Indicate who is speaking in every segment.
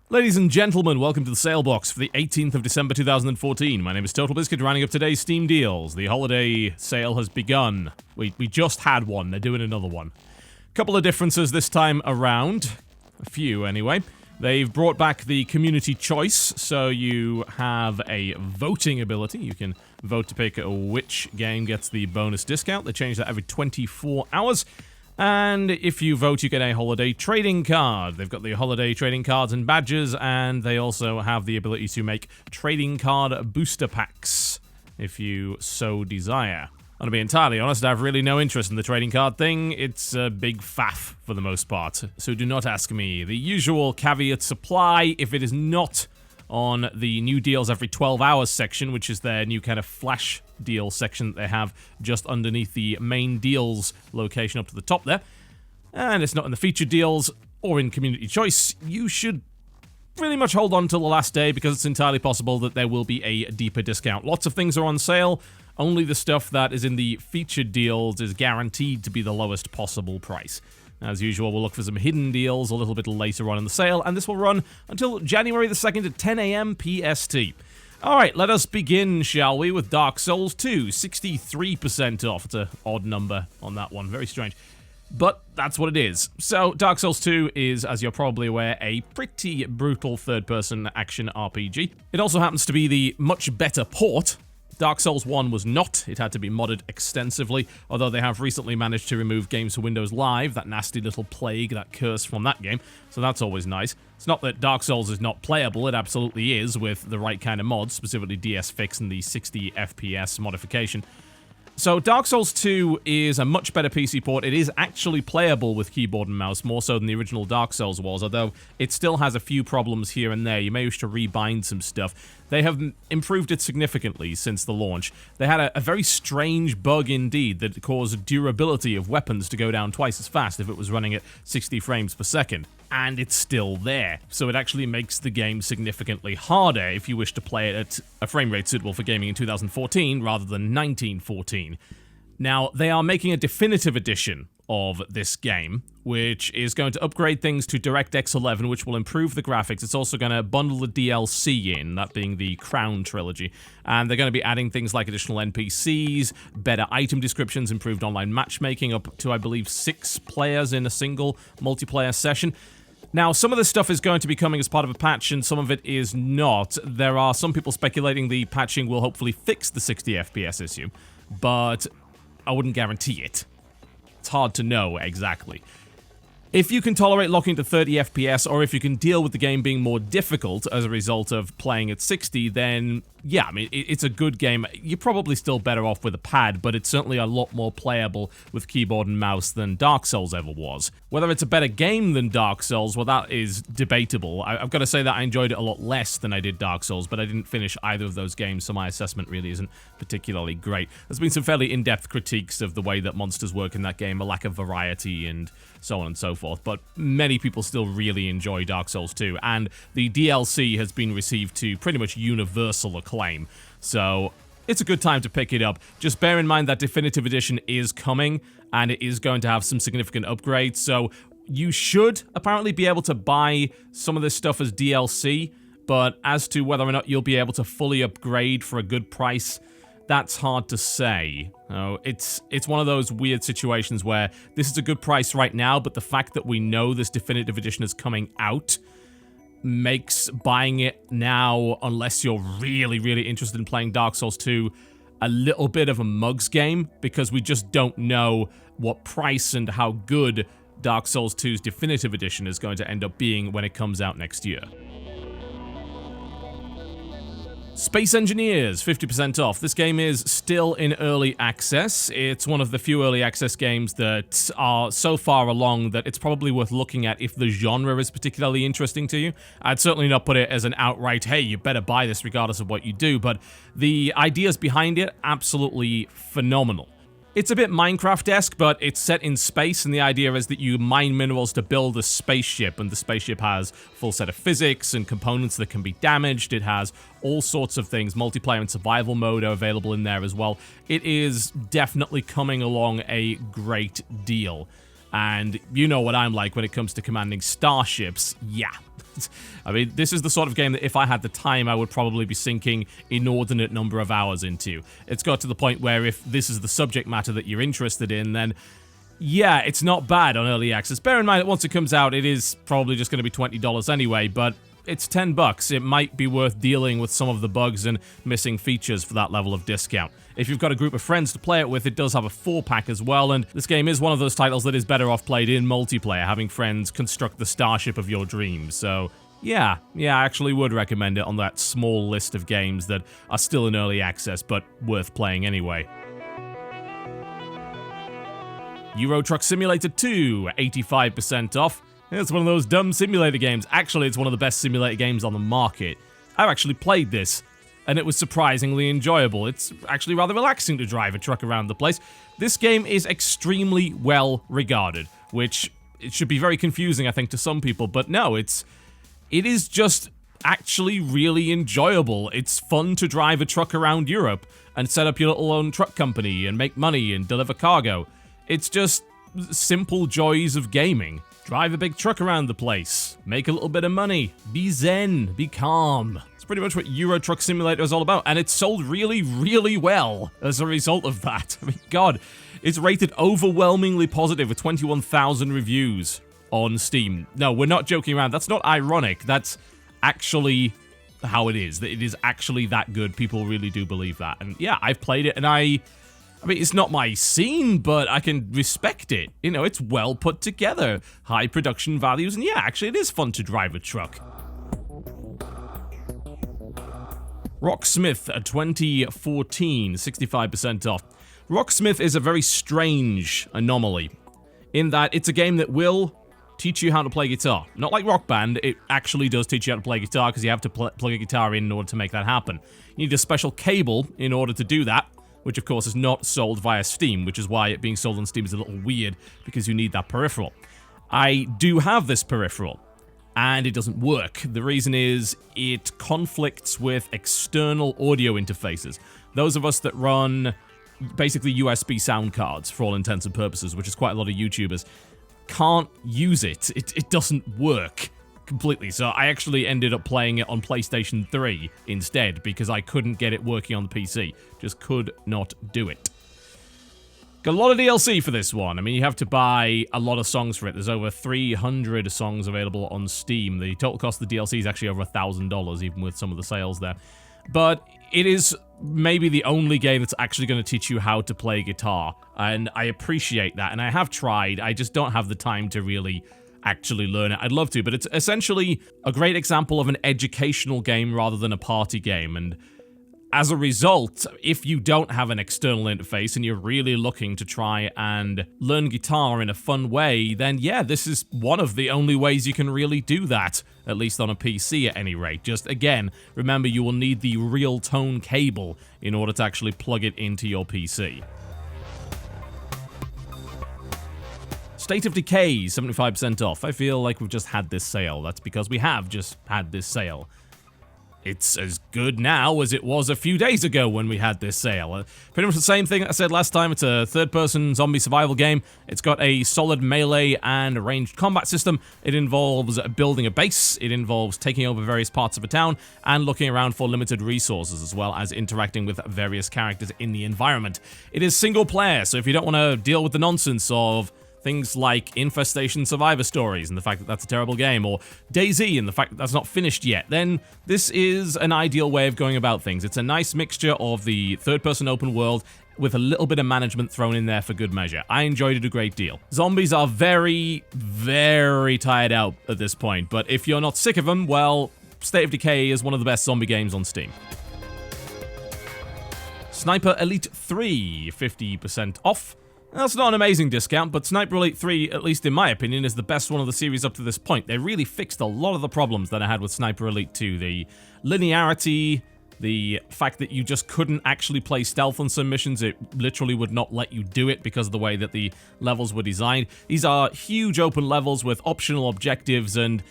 Speaker 1: Ladies and gentlemen, welcome to the Salebox for the 18th of December 2014. My name is TotalBiscuit, rounding up today's Steam deals. The holiday sale has begun. We just had one, they're doing another one. Couple of differences this time around. A few, anyway. They've brought back the community choice, so you have a voting ability. You can vote to pick which game gets the bonus discount. They change that every 24 hours. And if you vote, you get a holiday trading card. They've got the holiday trading cards and badges, and they also have the ability to make trading card booster packs, if you so desire. And to be entirely honest, I have really no interest in the trading card thing. It's a big faff for the most part, so do not ask me. The usual caveats apply if it is not on the new deals every 12 hours section, which is their new kind of flash deal section that they have just underneath the main deals location up to the top there. And it's not in the featured deals or in community choice. You should pretty much hold on till the last day because it's entirely possible that there will be a deeper discount. Lots of things are on sale. Only the stuff that is in the featured deals is guaranteed to be the lowest possible price. As usual, we'll look for some hidden deals a little bit later on in the sale, and this will run until January the 2nd at 10 AM PST. Alright, let us begin, shall we, with Dark Souls 2, 63% off. It's an odd number on that one, very strange. But that's what it is. So, Dark Souls 2 is, as you're probably aware, a pretty brutal third-person action RPG. It also happens to be the much better port. Dark Souls 1 was not. It had to be modded extensively, although they have recently managed to remove Games for Windows Live, that nasty little plague, that curse from that game, so that's always nice. It's not that Dark Souls is not playable, it absolutely is, with the right kind of mods, specifically DS Fix and the 60 FPS modification. So Dark Souls 2 is a much better PC port. It is actually playable with keyboard and mouse, more so than the original Dark Souls was, although it still has a few problems here and there. You may wish to rebind some stuff. They have improved it significantly since the launch. They had a very strange bug indeed that caused durability of weapons to go down twice as fast if it was running at 60 frames per second. And it's still there, so it actually makes the game significantly harder if you wish to play it at a frame rate suitable for gaming in 2014 rather than 1914. Now, they are making a definitive edition of this game, which is going to upgrade things to DirectX 11, which will improve the graphics. It's also going to bundle the DLC in, that being the Crown Trilogy. And they're going to be adding things like additional NPCs, better item descriptions, improved online matchmaking, up to, I believe, 6 players in a single multiplayer session. Now, some of this stuff is going to be coming as part of a patch, and some of it is not. There are some people speculating the patching will hopefully fix the 60 FPS issue, but I wouldn't guarantee it. It's hard to know exactly. If you can tolerate locking to 30 FPS, or if you can deal with the game being more difficult as a result of playing at 60, then yeah, I mean, it's a good game. You're probably still better off with a pad, but it's certainly a lot more playable with keyboard and mouse than Dark Souls ever was. Whether it's a better game than Dark Souls, well, that is debatable. I've got to say that I enjoyed it a lot less than I did Dark Souls, but I didn't finish either of those games, so my assessment really isn't particularly great. There's been some fairly in-depth critiques of the way that monsters work in that game, a lack of variety, and so on and so forth, but many people still really enjoy Dark Souls 2, and the DLC has been received to pretty much universal acclaim, so it's a good time to pick it up. Just bear in mind that Definitive Edition is coming, and it is going to have some significant upgrades, so you should apparently be able to buy some of this stuff as DLC, but as to whether or not you'll be able to fully upgrade for a good price, that's hard to say. It's one of those weird situations where this is a good price right now, but the fact that we know this Definitive Edition is coming out makes buying it now, unless you're really, really interested in playing Dark Souls 2, a little bit of a mugs game, because we just don't know what price and how good Dark Souls 2's Definitive Edition is going to end up being when it comes out next year. Space Engineers, 50% off. This game is still in early access. It's one of the few early access games that are so far along that it's probably worth looking at if the genre is particularly interesting to you. I'd certainly not put it as an outright, hey, you better buy this regardless of what you do, but the ideas behind it, absolutely phenomenal. It's a bit Minecraft-esque, but it's set in space, and the idea is that you mine minerals to build a spaceship, and the spaceship has a full set of physics and components that can be damaged. It has all sorts of things. Multiplayer and survival mode are available in there as well. It is definitely coming along a great deal. And you know what I'm like when it comes to commanding starships. Yeah. I mean, this is the sort of game that if I had the time, I would probably be sinking inordinate number of hours into. It's got to the point where if this is the subject matter that you're interested in, then yeah, it's not bad on early access. Bear in mind that once it comes out, it is probably just going to be $20 anyway, but it's $10. It might be worth dealing with some of the bugs and missing features for that level of discount. If you've got a group of friends to play it with, it does have a 4-pack as well, and this game is one of those titles that is better off played in multiplayer, having friends construct the starship of your dreams. So yeah, I actually would recommend it on that small list of games that are still in early access, but worth playing anyway. Euro Truck Simulator 2, 85% off. It's one of those dumb simulator games. Actually, it's one of the best simulator games on the market. I've actually played this, and it was surprisingly enjoyable. It's actually rather relaxing to drive a truck around the place. This game is extremely well regarded, which it should be very confusing, I think, to some people, but no, it is just actually really enjoyable. It's fun to drive a truck around Europe and set up your little own truck company and make money and deliver cargo. It's just simple joys of gaming. Drive a big truck around the place, make a little bit of money, be zen, be calm. It's pretty much what Euro Truck Simulator is all about, and it's sold really, really well as a result of that. I mean, God, it's rated overwhelmingly positive with 21,000 reviews on Steam. No, we're not joking around. That's not ironic. That's actually how it is. It is actually that good. People really do believe that. And yeah, I've played it, and I mean, it's not my scene, but I can respect it. You know, it's well put together. High production values, and yeah, actually it is fun to drive a truck. Rocksmith 2014, 65% off. Rocksmith is a very strange anomaly, in that it's a game that will teach you how to play guitar. Not like Rock Band, it actually does teach you how to play guitar, because you have to plug a guitar in order to make that happen. You need a special cable in order to do that, which of course is not sold via Steam, which is why it being sold on Steam is a little weird, because you need that peripheral. I do have this peripheral, and it doesn't work. The reason is it conflicts with external audio interfaces. Those of us that run basically USB sound cards for all intents and purposes, which is quite a lot of YouTubers, can't use it. It doesn't work completely, so I actually ended up playing it on PlayStation 3 instead, because I couldn't get it working on the PC. Just could not do it. Got a lot of DLC for this one. I mean, you have to buy a lot of songs for it. There's over 300 songs available on Steam. The total cost of the DLC is actually over $1,000, even with some of the sales there. But it is maybe the only game that's actually going to teach you how to play guitar, and I appreciate that, and I have tried. I just don't have the time to really actually learn it. I'd love to, but it's essentially a great example of an educational game rather than a party game, and as a result, if you don't have an external interface and you're really looking to try and learn guitar in a fun way, then yeah, this is one of the only ways you can really do that, at least on a PC at any rate. Just again, remember you will need the real tone cable in order to actually plug it into your PC. State of Decay, 75% off. I feel like we've just had this sale. That's because we have just had this sale. It's as good now as it was a few days ago when we had this sale. Pretty much the same thing I said last time. It's a third-person zombie survival game. It's got a solid melee and ranged combat system. It involves building a base. It involves taking over various parts of a town and looking around for limited resources, as well as interacting with various characters in the environment. It is single-player, so if you don't want to deal with the nonsense of things like Infestation Survivor Stories and the fact that that's a terrible game, or DayZ and the fact that that's not finished yet, then this is an ideal way of going about things. It's a nice mixture of the third-person open world with a little bit of management thrown in there for good measure. I enjoyed it a great deal. Zombies are very, very tired out at this point, but if you're not sick of them, well, State of Decay is one of the best zombie games on Steam. Sniper Elite 3, 50% off. That's not an amazing discount, but Sniper Elite 3, at least in my opinion, is the best one of the series up to this point. They really fixed a lot of the problems that I had with Sniper Elite 2. The linearity, the fact that you just couldn't actually play stealth on some missions. It literally would not let you do it because of the way that the levels were designed. These are huge open levels with optional objectives, and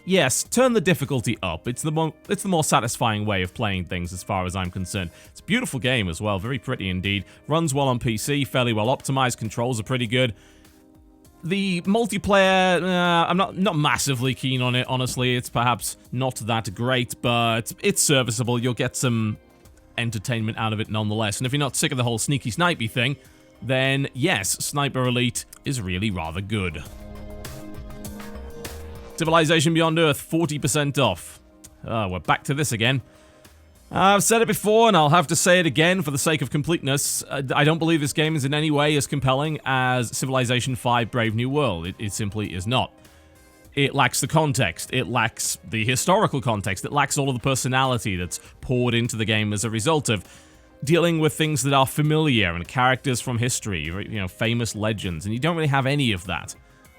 Speaker 1: yes, turn the difficulty up. It's the more satisfying way of playing things as far as I'm concerned. It's a beautiful game as well, very pretty indeed. Runs well on PC, fairly well optimized, controls are pretty good. The multiplayer, I'm not massively keen on it, honestly. It's perhaps not that great, but it's serviceable. You'll get some entertainment out of it nonetheless. And if you're not sick of the whole sneaky snipey thing, then yes, Sniper Elite is really rather good. Civilization Beyond Earth, 40% off. We're back to this again. I've said it before, and I'll have to say it again for the sake of completeness. I don't believe this game is in any way as compelling as Civilization V Brave New World. It simply is not. It lacks the context. It lacks the historical context. It lacks all of the personality that's poured into the game as a result of dealing with things that are familiar and characters from history, you know, famous legends, and you don't really have any of that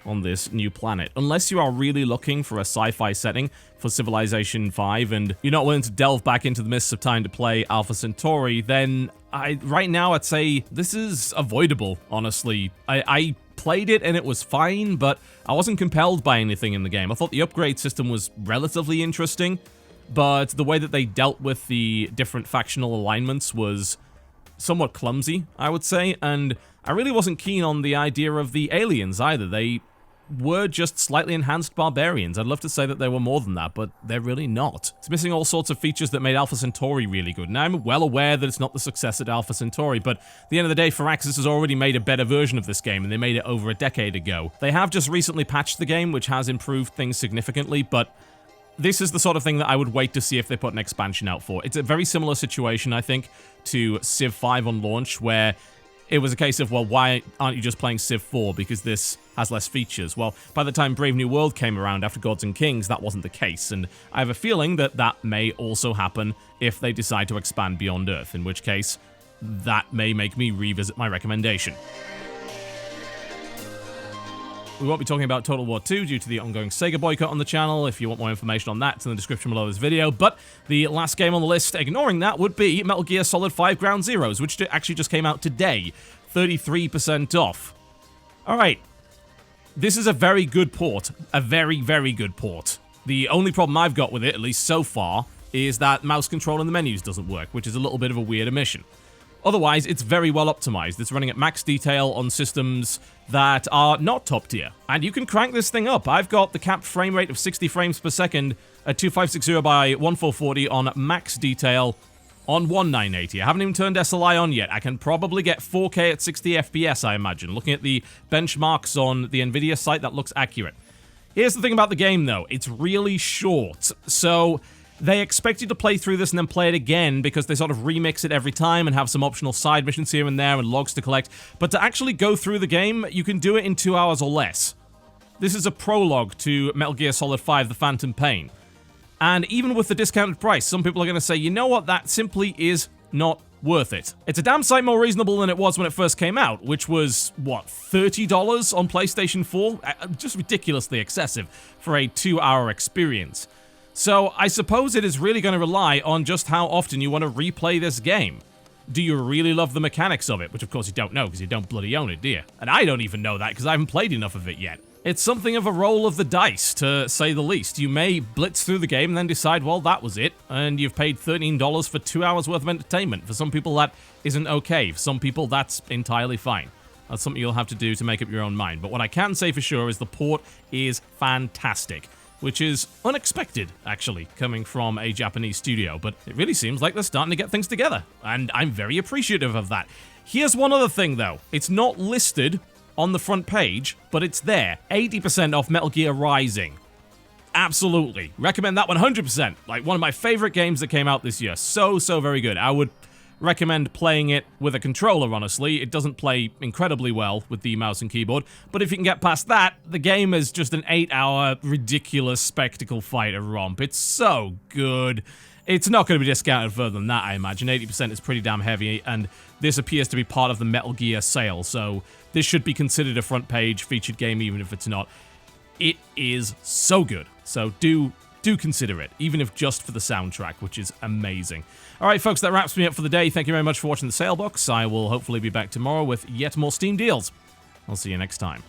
Speaker 1: on this new planet. Unless you are really looking for a sci-fi setting for Civilization V and you're not willing to delve back into the mists of time to play Alpha Centauri, then right now I'd say this is avoidable, honestly. I played it and it was fine, but I wasn't compelled by anything in the game. I thought the upgrade system was relatively interesting, but the way that they dealt with the different factional alignments was somewhat clumsy, I would say, and I really wasn't keen on the idea of the aliens either. They were just slightly enhanced barbarians. I'd love to say that they were more than that, but they're really not. It's missing all sorts of features that made Alpha Centauri really good, and I'm well aware that it's not the success at Alpha Centauri, but at the end of the day, Firaxis has already made a better version of this game, and they made it over a decade ago. They have just recently patched the game, which has improved things significantly, but this is the sort of thing that I would wait to see if they put an expansion out for. It's a very similar situation, I think, to Civ 5 on launch, where it was a case of, well, why aren't you just playing Civ 4? Because this has less features. Well, by the time Brave New World came around after Gods and Kings, that wasn't the case, and I have a feeling that that may also happen if they decide to expand Beyond Earth, in which case, that may make me revisit my recommendation. We won't be talking about Total War 2 due to the ongoing Sega boycott on the channel. If you want more information on that, it's in the description below this video. But the last game on the list, ignoring that, would be Metal Gear Solid 5 Ground Zeroes, which actually just came out today. 33% off. Alright. This is a very good port. A very, very good port. The only problem I've got with it, at least so far, is that mouse control in the menus doesn't work, which is a little bit of a weird omission. Otherwise, it's very well optimized. It's running at max detail on systems that are not top tier. And you can crank this thing up. I've got the capped frame rate of 60 frames per second at 2560 by 1440 on max detail on 1980. I haven't even turned SLI on yet. I can probably get 4K at 60 FPS, I imagine. Looking at the benchmarks on the Nvidia site, that looks accurate. Here's the thing about the game, though. It's really short. So they expect you to play through this and then play it again because they sort of remix it every time and have some optional side missions here and there and logs to collect. But to actually go through the game, you can do it in 2 hours or less. This is a prologue to Metal Gear Solid 5: The Phantom Pain. And even with the discounted price, some people are going to say, you know what, that simply is not worth it. It's a damn sight more reasonable than it was when it first came out, which was, what, $30 on PlayStation 4? Just ridiculously excessive for a 2-hour experience. So I suppose it is really going to rely on just how often you want to replay this game. Do you really love the mechanics of it? Which of course you don't know because you don't bloody own it, do you? And I don't even know that because I haven't played enough of it yet. It's something of a roll of the dice, to say the least. You may blitz through the game and then decide, well, that was it, and you've paid $13 for 2 hours worth of entertainment. For some people, that isn't okay. For some people, that's entirely fine. That's something you'll have to do to make up your own mind. But what I can say for sure is the port is fantastic, which is unexpected, actually, coming from a Japanese studio, but it really seems like they're starting to get things together, and I'm very appreciative of that. Here's one other thing, though. It's not listed on the front page, but it's there. 80% off Metal Gear Rising. Absolutely. Recommend that 100%. Like, one of my favorite games that came out this year. So very good. I would recommend playing it with a controller, honestly. It doesn't play incredibly well with the mouse and keyboard, but if you can get past that, the game is just an 8-hour ridiculous spectacle fighter romp. It's so good. It's not going to be discounted further than that, I imagine. 80% is pretty damn heavy, and this appears to be part of the Metal Gear sale, so this should be considered a front page featured game even if it's not. It is so good, so do consider it, even if just for the soundtrack, which is amazing. Alright folks, that wraps me up for the day. Thank you very much for watching the Salebox. I will hopefully be back tomorrow with yet more Steam deals. I'll see you next time.